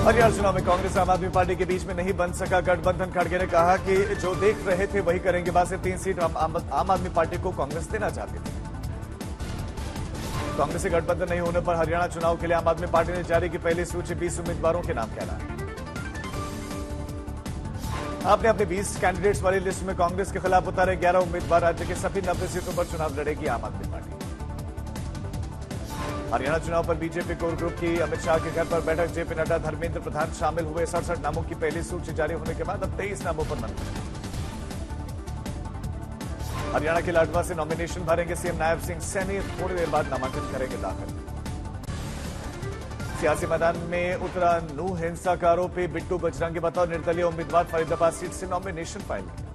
हरियाणा चुनाव में कांग्रेस आम आदमी पार्टी के बीच में नहीं बन सका गठबंधन। खड़गे ने कहा कि जो देख रहे थे वही करेंगे। बाद से 3 सीट आम आदमी पार्टी को कांग्रेस देना चाहती थी। कांग्रेस से गठबंधन नहीं होने पर हरियाणा चुनाव के लिए आम आदमी पार्टी ने जारी की पहली सूची। 20 उम्मीदवारों के नाम कहना है। आपने अपने 20 कैंडिडेट्स वाली लिस्ट में कांग्रेस के खिलाफ उतारे 11 उम्मीदवार। राज्य के सभी 90 सीटों पर चुनाव लड़ेगी आम आदमी पार्टी। हरियाणा चुनाव पर बीजेपी कोर ग्रुप की अमित शाह के घर पर बैठक। जेपी नड्डा, धर्मेंद्र प्रधान शामिल हुए। 67 नामों की पहली सूची जारी होने के बाद अब 23 नामों पर मंथन। हरियाणा के लाडवा से नॉमिनेशन भरेंगे सीएम नायब सिंह सैनी। थोड़ी देर बाद नामांकन करेंगे दाखिल। सियासी मैदान में उतरा नू हिंसा का आरोपी बिट्टू बजरंगी बताओ निर्दलीय उम्मीदवार फरीदाबाद सीट से नॉमिनेशन फाइल किया।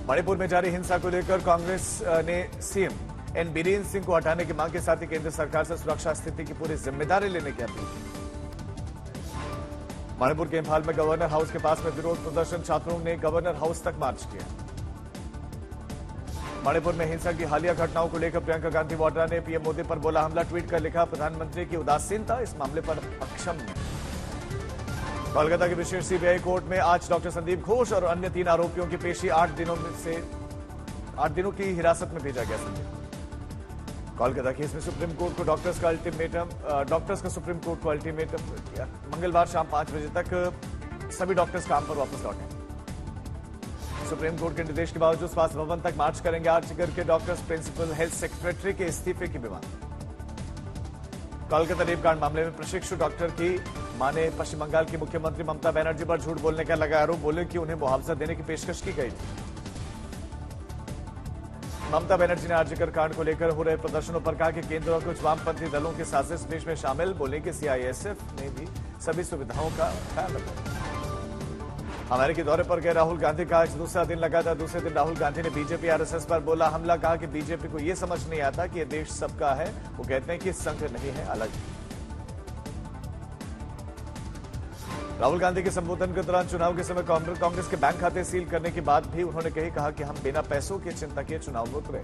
मणिपुर में जारी हिंसा को लेकर कांग्रेस ने सीएम एन बीरेन सिंह को हटाने की मांग के साथ ही केंद्र सरकार से सुरक्षा स्थिति की पूरी जिम्मेदारी लेने की अपील की। मणिपुर के इंफाल में गवर्नर हाउस के पास में विरोध प्रदर्शन। छात्रों ने गवर्नर हाउस तक मार्च किया। मणिपुर में हिंसा की हालिया घटनाओं को लेकर प्रियंका गांधी वाड्रा ने पीएम मोदी पर बोला हमला। ट्वीट कर लिखा प्रधानमंत्री की उदासीनता इस मामले पर अक्षम्य। कोलकाता की विशेष सीबीआई कोर्ट में आज डॉक्टर संदीप घोष और अन्य 3 आरोपियों की पेशी। 8 दिनों की हिरासत में भेजा गया संदीप। कोलकाता केस में सुप्रीम कोर्ट को डॉक्टर्स का सुप्रीम कोर्ट को अल्टीमेटम दिया। मंगलवार शाम 5 बजे तक सभी डॉक्टर्स काम पर वापस लौटे। सुप्रीम कोर्ट के निर्देश के बावजूद स्वास्थ्य भवन तक मार्च करेंगे आर्चगढ़ के डॉक्टर्स। प्रिंसिपल हेल्थ सेक्रेटरी के इस्तीफे की डिमांड। कोलकाता रेपकांड मामले में प्रशिक्षु डॉक्टर की मां ने पश्चिम बंगाल की मुख्यमंत्री ममता बनर्जी पर झूठ बोलने का लगाया आरोप। बोले कि उन्हें मुआवजा देने की पेशकश की गई थी। ममता बनर्जी ने आर्चगढ़ कांड को लेकर हो रहे प्रदर्शनों पर कहा कि केंद्र और कुछ वामपंथी दलों के साजिश बीच में शामिल। बोले कि सीआईएसएफ ने भी सभी सुविधाओं का ख्याल रखा। अमेरिकी दौरे पर गए राहुल गांधी का आज दूसरा दिन लगा था। दूसरे दिन राहुल गांधी ने बीजेपी आरएसएस पर बोला हमला। कहा कि बीजेपी को यह समझ नहीं आता कि यह देश सबका है। वो कहते हैं कि संघ नहीं है, अलग। राहुल गांधी के संबोधन के दौरान चुनाव के समय कांग्रेस के बैंक खाते सील करने की बात भी उन्होंने कहा कि हम बिना पैसों की चिंता के चुनाव में उतरे।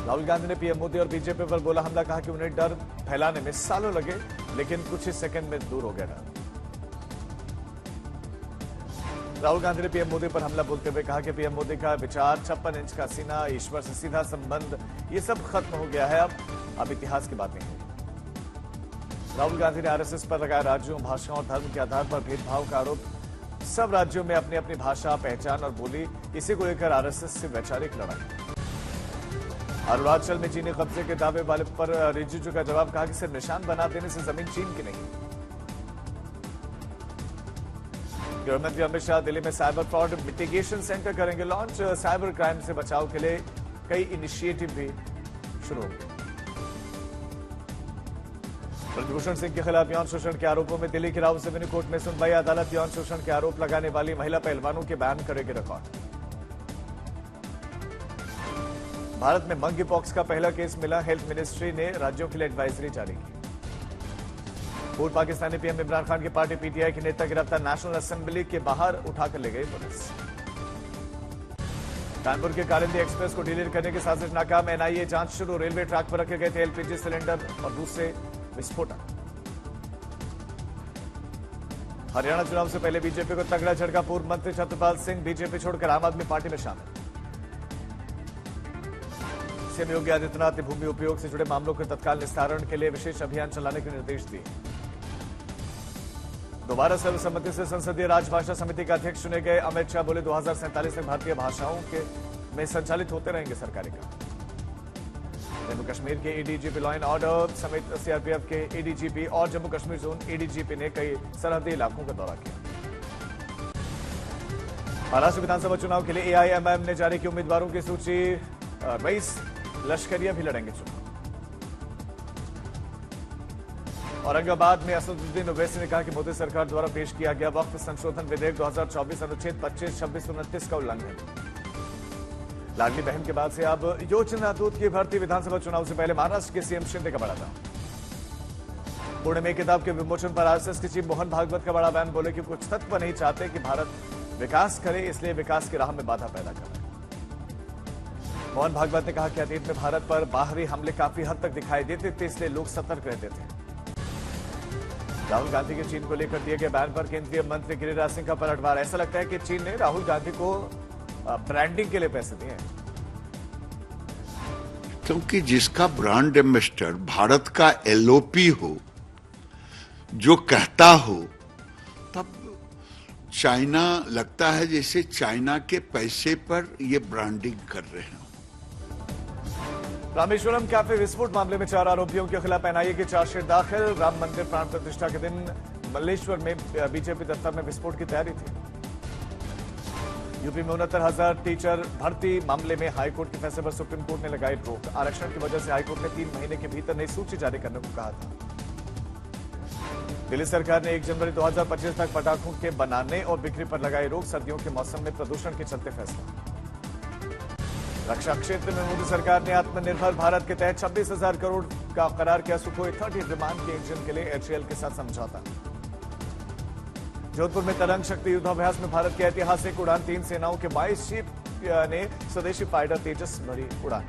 राहुल गांधी ने पीएम मोदी और बीजेपी पर बोला हमला। कहा कि उन्हें डर फैलाने में सालों लगे लेकिन कुछ ही सेकंड में दूर हो गया डर। राहुल गांधी ने पीएम मोदी पर हमला बोलते हुए कहा कि पीएम मोदी का विचार 56 इंच का सीना, ईश्वर से सीधा संबंध, ये सब खत्म हो गया है। अब इतिहास की बातें हैं। राहुल गांधी ने आरएसएस पर लगाया राज्यों, भाषाओं और धर्म के आधार पर भेदभाव का आरोप। सब राज्यों में अपनी अपनी भाषा, पहचान और बोली, इसी को लेकर आरएसएस से वैचारिक लड़ाई। अरुणाचल में चीनी कब्जे के दावे वाले पर रिजिजू का जवाब। कहा कि सिर्फ निशान बना देने से जमीन चीन की नहीं। गृहमंत्री अमित शाह दिल्ली में साइबर फ्रॉड मिटिगेशन सेंटर करेंगे लॉन्च। साइबर क्राइम से बचाव के लिए कई इनिशिएटिव भी शुरू होंगे। ब्रजभूषण सिंह के खिलाफ यौन शोषण के आरोपों में दिल्ली की रावलसिंह कोर्ट में सुनवाई। अदालत यौन शोषण के आरोप लगाने वाली महिला पहलवानों के बयान करेगी रिकॉर्ड। भारत में मंकी पॉक्स का पहला केस मिला। हेल्थ मिनिस्ट्री ने राज्यों के लिए एडवाइजरी जारी की। पूर्व पाकिस्तानी पीएम इमरान खान की पार्टी पीटीआई के नेता गिरफ्तार। नेशनल असेंबली के बाहर उठाकर ले गई पुलिस। कानपुर के कालिंदी एक्सप्रेस को डिलीट करने की साजिश नाकाम। एनआईए जांच शुरू। रेलवे ट्रैक पर रखे गए थे एलपीजी सिलेंडर और दूसरे विस्फोटक। हरियाणा चुनाव से पहले बीजेपी को तगड़ा झटका। पूर्व मंत्री छत्रपाल सिंह बीजेपी छोड़कर आम आदमी पार्टी में शामिल। सीएम योगी आदित्यनाथ ने भूमि उपयोग से जुड़े मामलों के तत्काल निस्तारण के लिए विशेष अभियान चलाने के निर्देश दिए। दोबारा सर्वसम्मति से संसदीय राजभाषा समिति के अध्यक्ष चुने गए। अमित शाह बोले 2047 तक भारतीय भाषाओं में संचालित होते रहेंगे सरकारी काम। जम्मू कश्मीर के एडीजीपी लॉ एंड ऑर्डर समेत सीआरपीएफ के एडीजीपी और जम्मू कश्मीर जोन एडीजीपी ने कई सरहदी इलाकों का दौरा किया। महाराष्ट्र विधानसभा चुनाव के लिए एआईएमआईएम ने जारी की उम्मीदवारों की सूची। 22 लश्करिया भी लड़ेंगे चुनाव। औरंगाबाद में असदुद्दीन ओवैसी ने कहा कि मोदी सरकार द्वारा पेश किया गया वक्फ संशोधन विधेयक 2024 अनुच्छेद 25, 26, 29 का उल्लंघन। लाडली बहन के बाद से अब योजना दूत की भर्ती। विधानसभा चुनाव से पहले महाराष्ट्र के सीएम शिंदे का बड़ा दावा। पुणे में किताब के विमोचन पर आरएसएस के चीफ मोहन भागवत का बड़ा बयान। बोले कि कुछ तत्व नहीं चाहते कि भारत विकास करे, इसलिए विकास की राह में बाधा पैदा कर रहे हैं। मोहन भागवत ने कहा कि अतीत में भारत पर बाहरी हमले काफी हद तक दिखाई देते थे, इसलिए लोग सतर्क रहते थे। राहुल गांधी के चीन को लेकर दिए गए बयान पर केंद्रीय मंत्री गिरिराज सिंह का पलटवार। ऐसा लगता है कि चीन ने राहुल गांधी को ब्रांडिंग के लिए पैसे दिए, क्योंकि जिसका ब्रांड एम्बेसडर भारत का एलओपी हो, जो कहता हो, तब चाइना लगता है जैसे चाइना के पैसे पर ये ब्रांडिंग कर रहे हैं। रामेश्वरम कैफे विस्फोट मामले में 4 आरोपियों के खिलाफ एनआईए की चार्जशीट दाखिल। राम मंदिर प्राण प्रतिष्ठा के दिन मल्लेश्वर में बीजेपी दफ्तर में विस्फोट की तैयारी थी। यूपी में 69,000 टीचर भर्ती मामले में हाईकोर्ट के फैसले पर सुप्रीम कोर्ट ने लगाई रोक। आरक्षण की वजह से हाईकोर्ट ने 3 महीने के भीतर नई सूची जारी करने को कहा था। दिल्ली सरकार ने 1 जनवरी 2025 तक पटाखों के बनाने और बिक्री पर लगाई रोक। सर्दियों के मौसम में प्रदूषण के चलते फैसला। रक्षा क्षेत्र में मोदी सरकार ने आत्मनिर्भर भारत के तहत 26,000 करोड़ का करार किया। सुखोई 30 विमान के इंजन के लिए एचएएल के साथ समझौता। जोधपुर में तरंग शक्ति युद्धाभ्यास में भारत के ऐतिहासिक उड़ान, 3 सेनाओं के 22 शिप ने स्वदेशी फाइटर तेजस भरी उड़ान।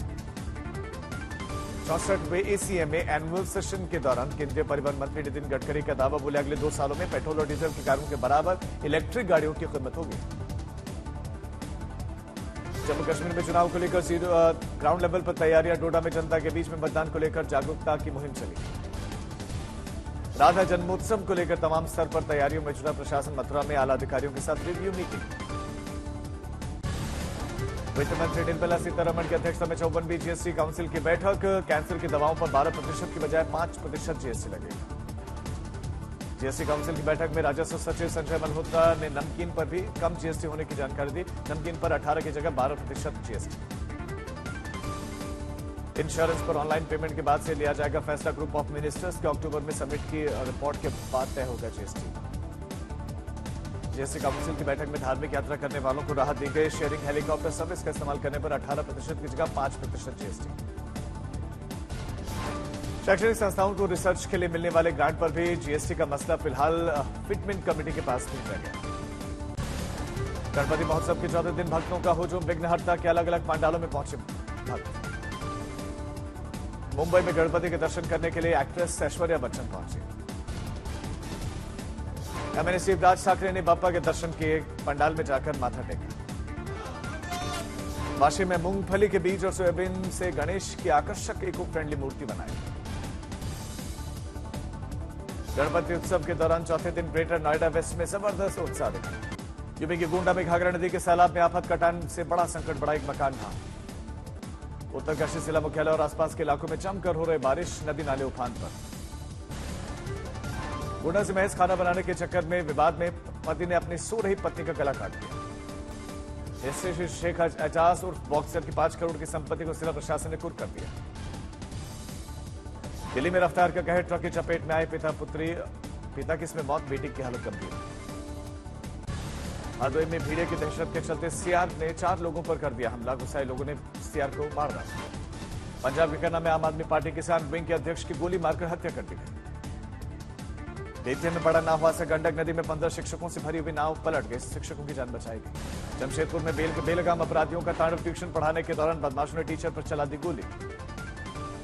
64वें एसीएमए एनुअल सेशन के दौरान केंद्रीय परिवहन मंत्री नितिन गडकरी का दावा, बोले अगले 2 सालों में पेट्रोल और डीजल की कारों के बराबर इलेक्ट्रिक गाड़ियों की कीमत होगी। जम्मू कश्मीर में चुनाव को लेकर ग्राउंड लेवल पर तैयारियां। डोडा में जनता के बीच में मतदान को लेकर जागरूकता की मुहिम चली। राधा जन्मोत्सव को लेकर तमाम स्तर पर तैयारियों में जुटा प्रशासन। मथुरा में आला अधिकारियों के साथ रिव्यू मीटिंग। वित्त मंत्री निर्मला सीतारमण की अध्यक्षता में 54वीं जीएसटी काउंसिल की बैठक। कैंसर की दवाओं पर 12% की बजाय 5% जीएसटी लगेगा। जीएसटी काउंसिल की बैठक में राजस्व सचिव संजय मल्होत्रा ने नमकीन पर भी कम जीएसटी होने की जानकारी दी। नमकीन पर 18 की जगह 12% जीएसटी। इंश्योरेंस पर ऑनलाइन पेमेंट के बाद से लिया जाएगा फैसला। ग्रुप ऑफ मिनिस्टर्स के अक्टूबर में सबमिट की रिपोर्ट के बाद तय होगा जीएसटी। जीएसटी काउंसिल की बैठक में धार्मिक यात्रा करने वालों को राहत दी गई। शेयरिंग हेलीकॉप्टर सर्विस का इस्तेमाल करने पर 18% की जगह 5% जीएसटी। शैक्षणिक संस्थाओं को रिसर्च के लिए मिलने वाले ग्रांट पर भी जीएसटी का मसला फिलहाल फिटमेंट कमेटी के पास नहीं रह गया। गणपति महोत्सव के 14 दिन भक्तों का हुजूम। विघ्नहर्ता के अलग अलग पंडालों में पहुंचे भक्त। मुंबई में गणपति के दर्शन करने के लिए एक्ट्रेस ऐश्वर्या बच्चन पहुंची। एमएनए शिवराज ठाकरे ने बाप्पा के दर्शन किए। पंडाल में जाकर माथा टेका। वाशी में मूंगफली के बीज और सोयाबीन से गणेश की आकर्षक इको फ्रेंडली मूर्ति बनाई। गणपति उत्सव के दौरान चौथे दिन ग्रेटर नोएडा वेस्ट में जबरदस्त उत्साह देखा। यूपी की गोंडा में घाघरा नदी के सैलाब में आफत कटान से बड़ा संकट बढ़ा। एक मकान ढहा। उत्तरकाशी जिला मुख्यालय और आसपास के इलाकों में जमकर हो रहे बारिश। नदी नाले उफान पर। गोंडा से महज खाना बनाने के चक्कर में विवाद में पति ने अपनी सो रही पत्नी का गला काट दिया। इससे शेख एजाज उर्फ बॉक्सर की 5 करोड़ की संपत्ति को जिला प्रशासन ने कुर्क कर दिया। दिल्ली में रफ्तार का कहर। ट्रक की चपेट में आए पिता पुत्री। पिता की इसमें मौत, बेटी की हालत गंभीर। हरदोई में भीड़े की दहशत के चलते सीआर ने 4 लोगों पर कर दिया हमला। गुस्साए लोगों ने सीआर को मार डाला। पंजाब के करना में आम आदमी पार्टी किसान विंग के अध्यक्ष की गोली मारकर हत्या कर दी गई। बेतिया में बड़ा नाहवा से गंडक नदी में 15 शिक्षकों से भरी हुई नाव पलट गई। शिक्षकों की जान बचाई गई। जमशेदपुर में बेलगाम अपराधियों का तांडव। ट्यूशन पढ़ाने के दौरान बदमाशों ने टीचर पर चला दी गोली।